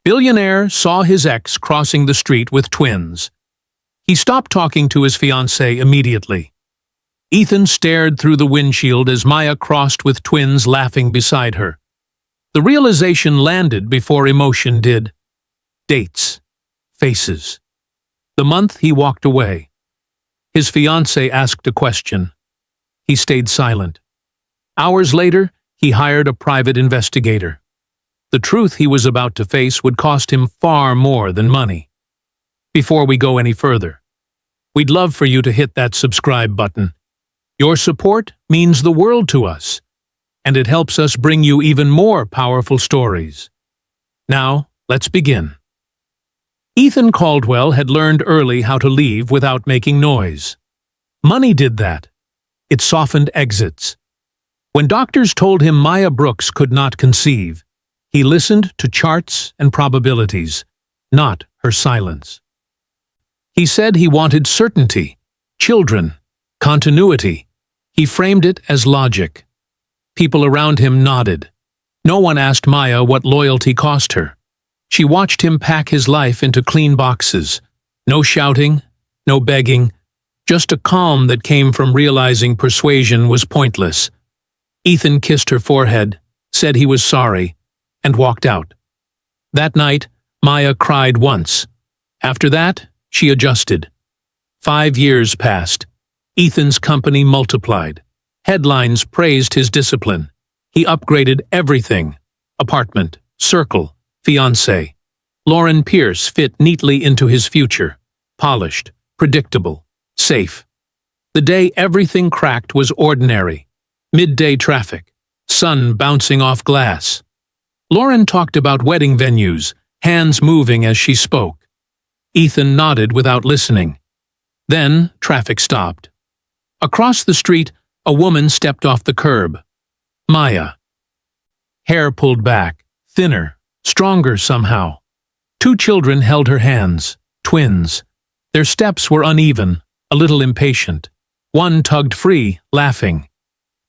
Billionaire saw his ex crossing the street with twins. He stopped talking to his fiancée immediately. Ethan stared through the windshield as Maya crossed with twins laughing beside her. The realization landed before emotion did. Dates. Faces. The month he walked away. His fiancée asked a question. He stayed silent. Hours later, he hired a private investigator. The truth he was about to face would cost him far more than money. Before we go any further, we'd love for you to hit that subscribe button. Your support means the world to us, and it helps us bring you even more powerful stories. Now, let's begin. Ethan Caldwell had learned early how to leave without making noise. Money did that. It softened exits. When doctors told him Maya Brooks could not conceive, he listened to charts and probabilities, not her silence. He said he wanted certainty, children, continuity. He framed it as logic. People around him nodded. No one asked Maya what loyalty cost her. She watched him pack his life into clean boxes. No shouting, no begging, just a calm that came from realizing persuasion was pointless. Ethan kissed her forehead, said he was sorry, and walked out. That night, Maya cried once. After that, she adjusted. 5 years passed. Ethan's company multiplied. Headlines praised his discipline. He upgraded everything. Apartment, circle, fiancée. Lauren Pierce fit neatly into his future. Polished, predictable, safe. The day everything cracked was ordinary. Midday traffic. Sun bouncing off glass. Lauren talked about wedding venues, hands moving as she spoke. Ethan nodded without listening. Then traffic stopped. Across the street, a woman stepped off the curb. Maya. Hair pulled back, thinner, stronger somehow. 2 children held her hands, twins. Their steps were uneven, a little impatient. One tugged free, laughing.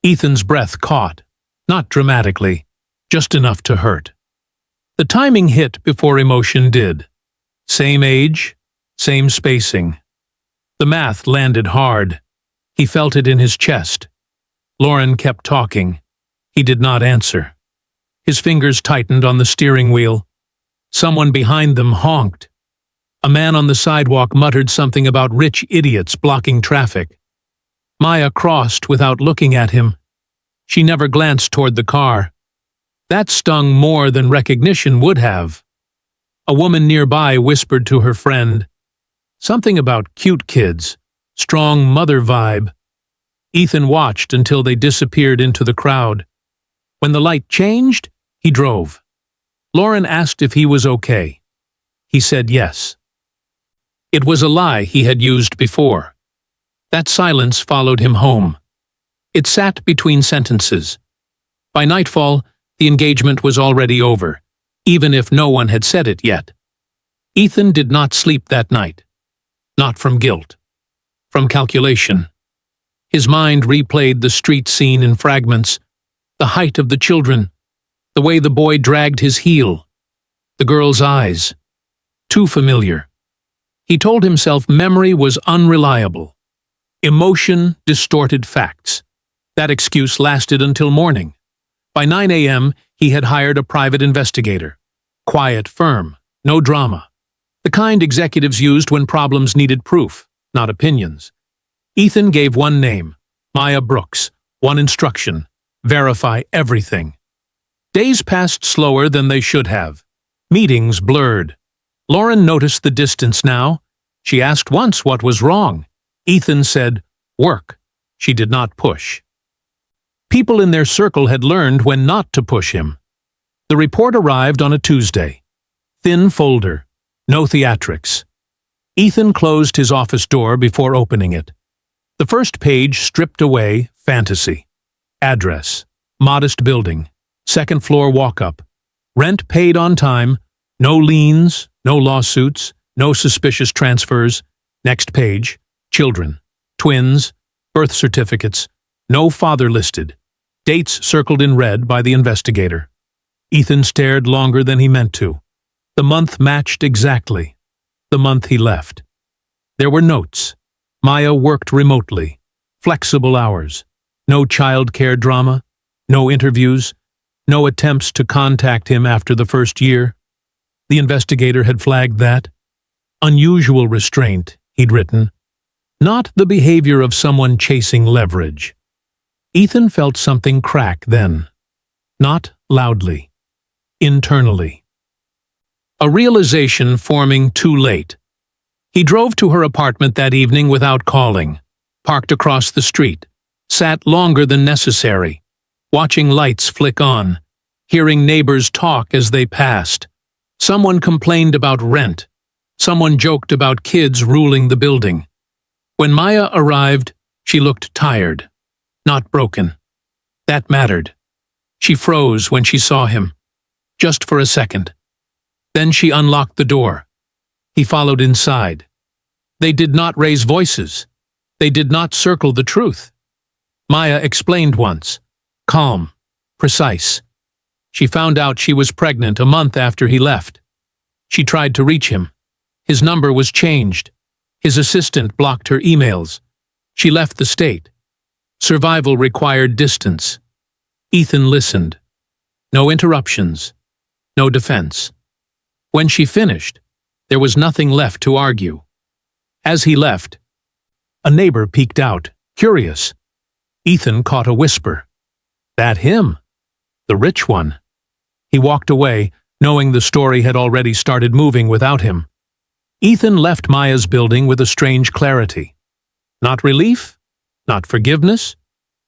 Ethan's breath caught, not dramatically, just enough to hurt. The timing hit before emotion did. Same age, same spacing. The math landed hard. He felt it in his chest. Lauren kept talking. He did not answer. His fingers tightened on the steering wheel. Someone behind them honked. A man on the sidewalk muttered something about rich idiots blocking traffic. Maya crossed without looking at him. She never glanced toward the car. That stung more than recognition would have. A woman nearby whispered to her friend. Something about cute kids, strong mother vibe. Ethan watched until they disappeared into the crowd. When the light changed, he drove. Lauren asked if he was okay. He said yes. It was a lie he had used before. That silence followed him home. It sat between sentences. By nightfall, the engagement was already over, even if no one had said it yet. Ethan did not sleep that night. Not from guilt. From calculation. His mind replayed the street scene in fragments, the height of the children, the way the boy dragged his heel, the girl's eyes. Too familiar. He told himself memory was unreliable. Emotion distorted facts. That excuse lasted until morning. By 9 a.m., he had hired a private investigator. Quiet, firm, no drama. The kind executives used when problems needed proof, not opinions. Ethan gave one name, Maya Brooks, one instruction, verify everything. Days passed slower than they should have. Meetings blurred. Lauren noticed the distance now. She asked once what was wrong. Ethan said, work. She did not push. People in their circle had learned when not to push him. The report arrived on a Tuesday. Thin folder. No theatrics. Ethan closed his office door before opening it. The first page stripped away fantasy. Address. Modest building. Second floor walk-up. Rent paid on time. No liens, no lawsuits, no suspicious transfers. Next page. Children. Twins. Birth certificates. No father listed. Dates circled in red by the investigator. Ethan stared longer than he meant to. The month matched exactly. The month he left. There were notes. Maya worked remotely. Flexible hours. No childcare drama. No interviews. No attempts to contact him after the first year. The investigator had flagged that. Unusual restraint, he'd written. Not the behavior of someone chasing leverage. Ethan felt something crack then. Not loudly. Internally. A realization forming too late. He drove to her apartment that evening without calling, parked across the street, sat longer than necessary, watching lights flick on, hearing neighbors talk as they passed. Someone complained about rent. Someone joked about kids ruling the building. When Maya arrived, she looked tired, not broken. That mattered. She froze when she saw him, just for a second. Then she unlocked the door. He followed inside. They did not raise voices. They did not circle the truth. Maya explained once, calm, precise. She found out she was pregnant a month after he left. She tried to reach him. His number was changed. His assistant blocked her emails. She left the state. Survival required distance. Ethan listened. No interruptions. No defense. When she finished, there was nothing left to argue. As he left, a neighbor peeked out, curious. Ethan caught a whisper. That him? The rich one. He walked away, knowing the story had already started moving without him. Ethan left Maya's building with a strange clarity. Not relief, not forgiveness,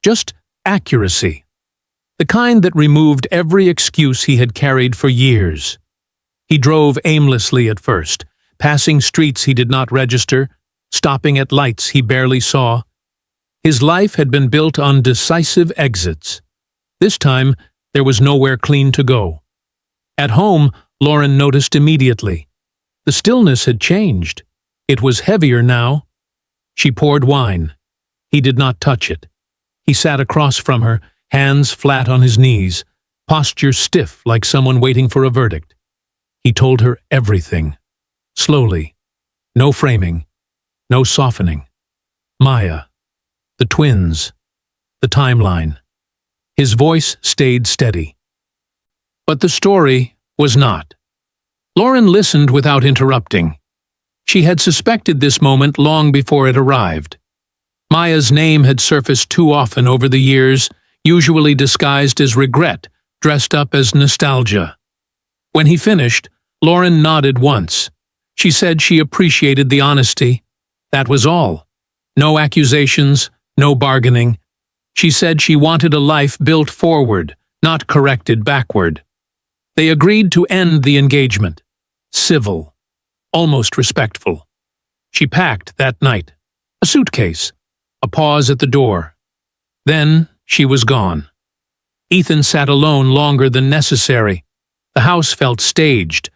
just accuracy. The kind that removed every excuse he had carried for years. He drove aimlessly at first, passing streets he did not register, stopping at lights he barely saw. His life had been built on decisive exits. This time, there was nowhere clean to go. At home, Lauren noticed immediately. The stillness had changed. It was heavier now. She poured wine. He did not touch it. He sat across from her, hands flat on his knees, posture stiff like someone waiting for a verdict. He told her everything. Slowly. No framing. No softening. Maya. The twins. The timeline. His voice stayed steady. But the story was not. Lauren listened without interrupting. She had suspected this moment long before it arrived. Maya's name had surfaced too often over the years, usually disguised as regret, dressed up as nostalgia. When he finished, Lauren nodded once. She said she appreciated the honesty. That was all. No accusations, no bargaining. She said she wanted a life built forward, not corrected backward. They agreed to end the engagement. Civil. Almost respectful. She packed that night. A suitcase. A pause at the door. Then she was gone. Ethan sat alone longer than necessary. The house felt staged,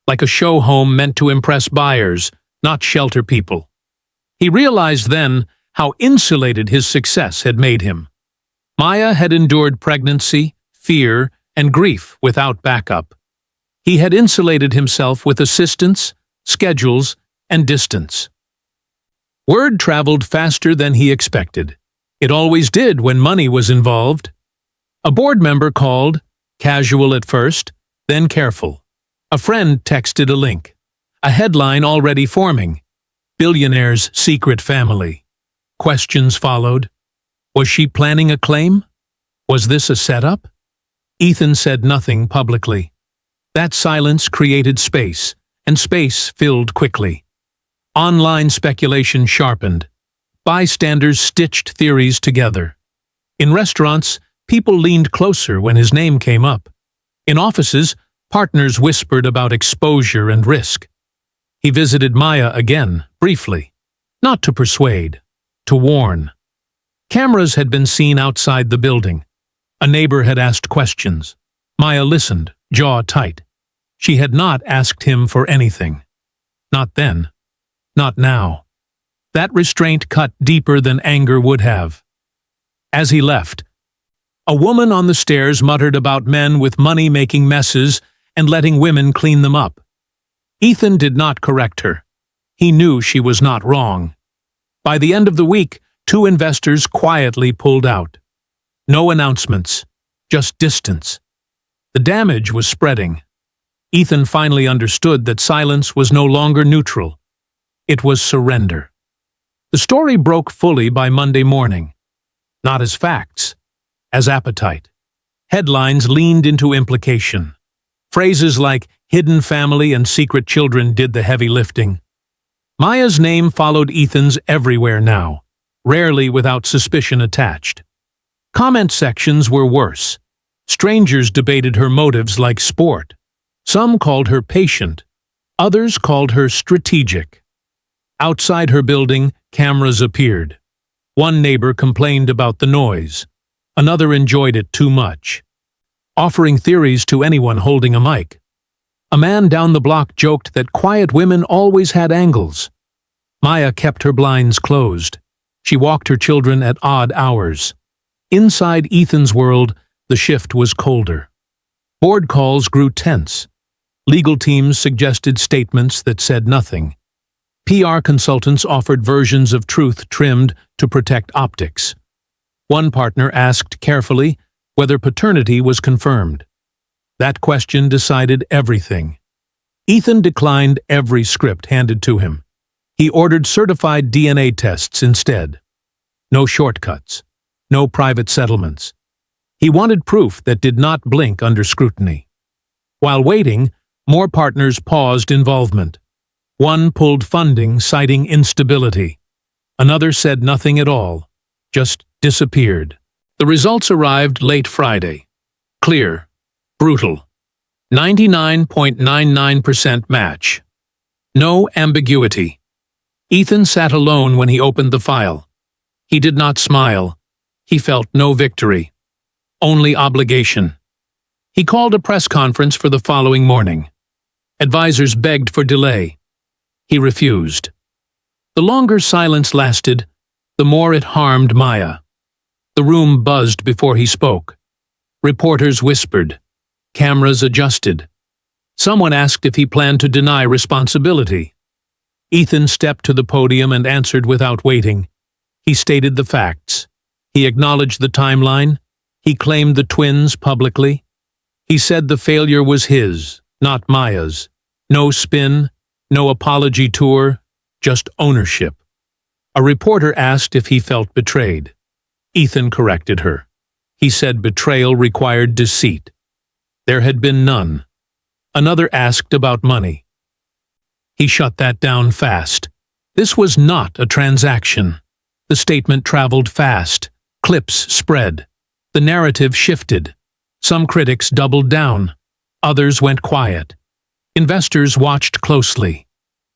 like a show home meant to impress buyers, not shelter people. He realized then how insulated his success had made him. Maya had endured pregnancy, fear, and grief without backup. He had insulated himself with assistance, schedules, and distance. Word traveled faster than he expected. It always did when money was involved. A board member called, casual at first, then careful. A friend texted a link. A headline already forming. Billionaire's secret family. Questions followed. Was she planning a claim? Was this a setup? Ethan said nothing publicly. That silence created space, and space filled quickly. Online speculation sharpened. Bystanders stitched theories together. In restaurants, people leaned closer when his name came up. In offices, partners whispered about exposure and risk. He visited Maya again, briefly. Not to persuade, to warn. Cameras had been seen outside the building. A neighbor had asked questions. Maya listened, jaw tight. She had not asked him for anything. Not then. Not now. That restraint cut deeper than anger would have. As he left, a woman on the stairs muttered about men with money making messes and letting women clean them up. Ethan did not correct her. He knew she was not wrong. By the end of the week, 2 investors quietly pulled out. No announcements, just distance. The damage was spreading. Ethan finally understood that silence was no longer neutral. It was surrender. The story broke fully by Monday morning. Not as facts, as appetite. Headlines leaned into implication. Phrases like hidden family and secret children did the heavy lifting. Maya's name followed Ethan's everywhere now, rarely without suspicion attached. Comment sections were worse. Strangers debated her motives like sport. Some called her patient. Others called her strategic. Outside her building, cameras appeared. One neighbor complained about the noise. Another enjoyed it too much, offering theories to anyone holding a mic. A man down the block joked that quiet women always had angles. Maya kept her blinds closed. She walked her children at odd hours. Inside Ethan's world, the shift was colder. Board calls grew tense. Legal teams suggested statements that said nothing. PR consultants offered versions of truth trimmed to protect optics. One partner asked carefully whether paternity was confirmed. That question decided everything. Ethan declined every script handed to him. He ordered certified DNA tests instead. No shortcuts. No private settlements. He wanted proof that did not blink under scrutiny. While waiting, more partners paused involvement. One pulled funding, citing instability. Another said nothing at all, just disappeared. The results arrived late Friday. Clear. Brutal. 99.99% match. No ambiguity. Ethan sat alone when he opened the file. He did not smile. He felt no victory. Only obligation. He called a press conference for the following morning. Advisors begged for delay. He refused. The longer silence lasted, the more it harmed Maya. The room buzzed before he spoke. Reporters whispered. Cameras adjusted. Someone asked if he planned to deny responsibility. Ethan stepped to the podium and answered without waiting. He stated the facts. He acknowledged the timeline. He claimed the twins publicly. He said the failure was his, not Maya's. No spin, no apology tour, just ownership. A reporter asked if he felt betrayed. Ethan corrected her. He said betrayal required deceit. There had been none. Another asked about money. He shut that down fast. This was not a transaction. The statement traveled fast. Clips spread. The narrative shifted. Some critics doubled down. Others went quiet. Investors watched closely.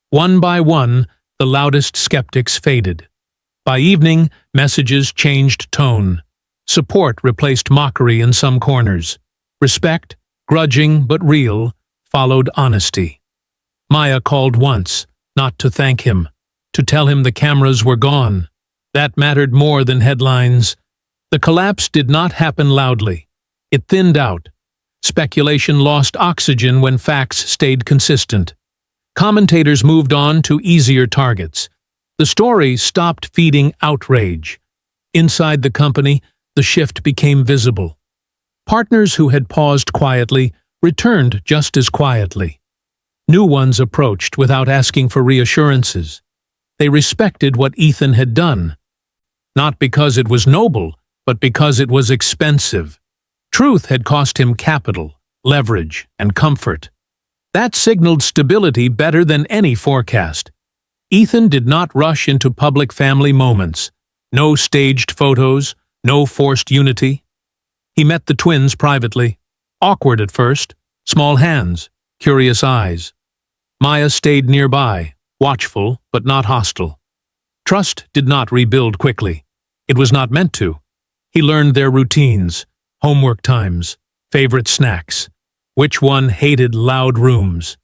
One by one, the loudest skeptics faded. By evening, messages changed tone. Support replaced mockery in some corners. Respect, grudging but real, followed honesty. Maya called once, not to thank him, to tell him the cameras were gone. That mattered more than headlines. The collapse did not happen loudly. It thinned out. Speculation lost oxygen when facts stayed consistent. Commentators moved on to easier targets. The story stopped feeding outrage. Inside the company, the shift became visible. Partners who had paused quietly returned just as quietly. New ones approached without asking for reassurances. They respected what Ethan had done. Not because it was noble, but because it was expensive. Truth had cost him capital, leverage, and comfort. That signaled stability better than any forecast. Ethan did not rush into public family moments. No staged photos, no forced unity. He met the twins privately. Awkward at first, small hands, curious eyes. Maya stayed nearby, watchful but not hostile. Trust did not rebuild quickly. It was not meant to. He learned their routines, homework times, favorite snacks. Which one hated loud rooms.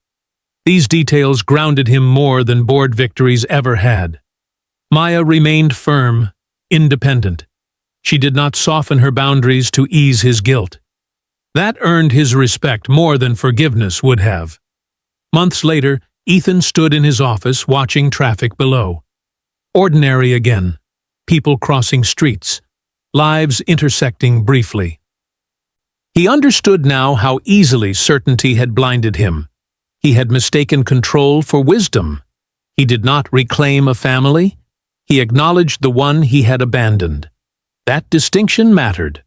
These details grounded him more than board victories ever had. Maya remained firm, independent. She did not soften her boundaries to ease his guilt. That earned his respect more than forgiveness would have. Months later, Ethan stood in his office watching traffic below. Ordinary again. People crossing streets. Lives intersecting briefly. He understood now how easily certainty had blinded him. He had mistaken control for wisdom. He did not reclaim a family. He acknowledged the one he had abandoned. That distinction mattered.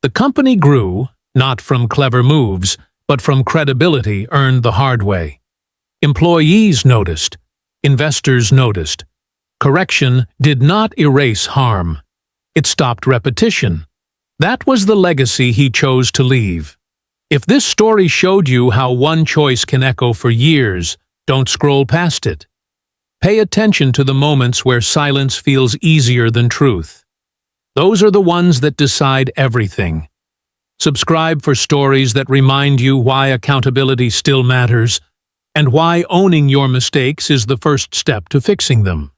The company grew, not from clever moves, but from credibility earned the hard way. Employees noticed. Investors noticed. Correction did not erase harm. It stopped repetition. That was the legacy he chose to leave. If this story showed you how one choice can echo for years, don't scroll past it. Pay attention to the moments where silence feels easier than truth. Those are the ones that decide everything. Subscribe for stories that remind you why accountability still matters and why owning your mistakes is the first step to fixing them.